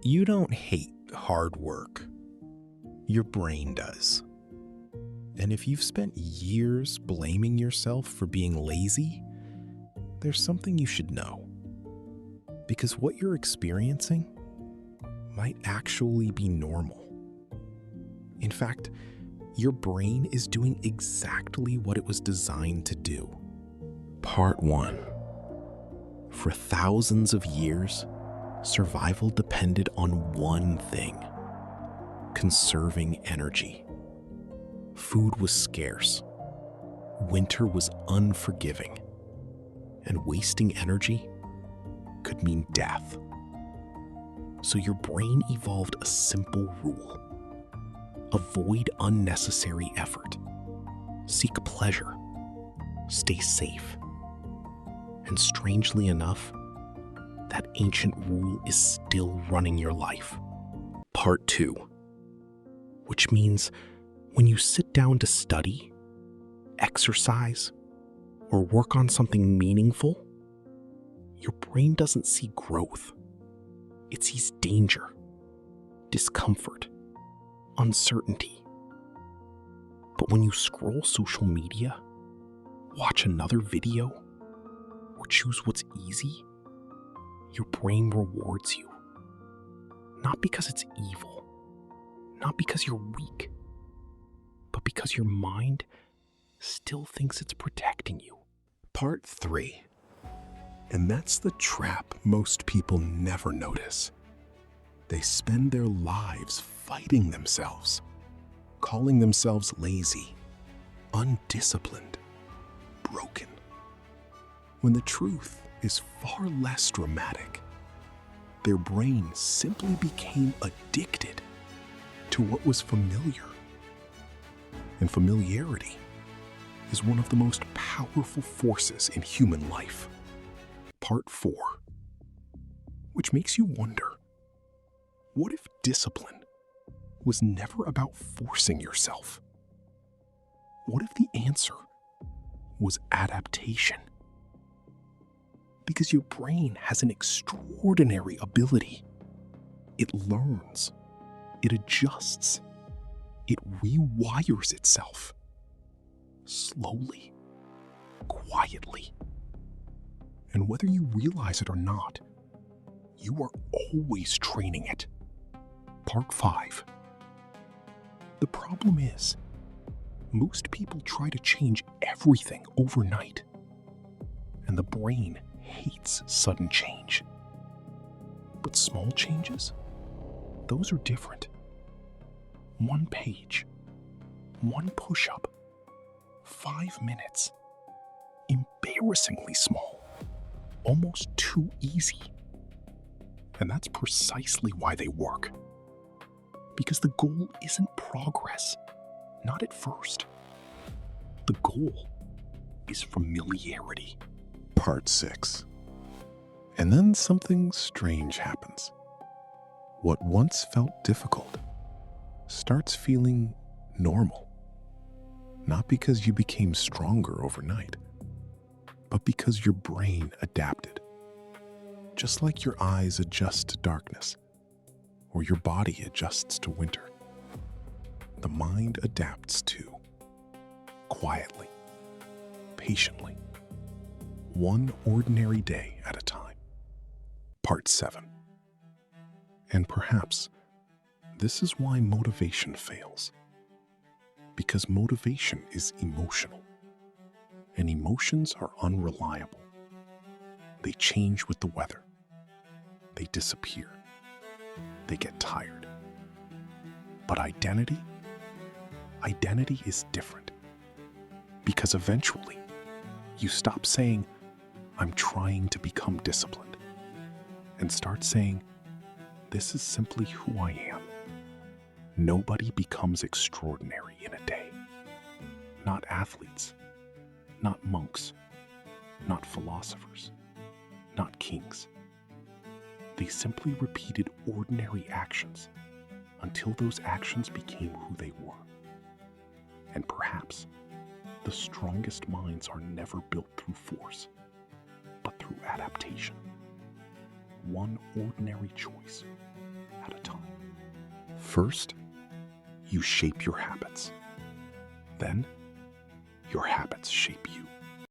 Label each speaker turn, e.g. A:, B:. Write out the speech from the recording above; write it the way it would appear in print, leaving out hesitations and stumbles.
A: You don't hate hard work. Your brain does. And if you've spent years blaming yourself for being lazy, there's something you should know. Because what you're experiencing might actually be normal. In fact, your brain is doing exactly what it was designed to do. Part 1. For thousands of years, survival depended on one thing: conserving energy. Food was scarce. Winter was unforgiving. And wasting energy could mean death. So your brain evolved a simple rule: avoid unnecessary effort. Seek pleasure. Stay safe. And strangely enough, that ancient rule is still running your life. Part 2. Which means when you sit down to study, exercise, or work on something meaningful, your brain doesn't see growth. It sees danger, discomfort, uncertainty. But when you scroll social media, watch another video, or choose what's easy, your brain rewards you. Not because it's evil, not because you're weak, but because your mind still thinks it's protecting you. Part 3. And that's the trap most people never notice. They spend their lives fighting themselves, calling themselves lazy, undisciplined, broken. When the truth is far less dramatic. Their brain simply became addicted to what was familiar. And familiarity is one of the most powerful forces in human life. Part 4. Which makes you wonder, what if discipline was never about forcing yourself? What if the answer was adaptation? Because your brain has an extraordinary ability. It learns, it adjusts, it rewires itself. Slowly, quietly. And whether you realize it or not, you are always training it. Part 5. The problem is, most people try to change everything overnight. And the brain hates sudden change. But small changes, those are different. 1 page, 1 push-up, 5 minutes. Embarrassingly small, almost too easy. And that's precisely why they work. Because the goal isn't progress, not at first. The goal is familiarity. Part 6. And then something strange happens. What once felt difficult starts feeling normal. Not because you became stronger overnight, but because your brain adapted. Just like your eyes adjust to darkness, or your body adjusts to winter, the mind adapts too. Quietly, patiently, one ordinary day at a time. Part 7. And perhaps this is why motivation fails. Because motivation is emotional, and emotions are unreliable. They change with the weather. They disappear. They get tired. But identity is different. Because eventually, you stop saying, "I'm trying to become disciplined," and start saying, "This is simply who I am." Nobody becomes extraordinary in a day. Not athletes, not monks, not philosophers, not kings. They simply repeated ordinary actions until those actions became who they were. And perhaps the strongest minds are never built through force, but through adaptation. One ordinary choice
B: First, you shape your habits. Then, your habits shape you.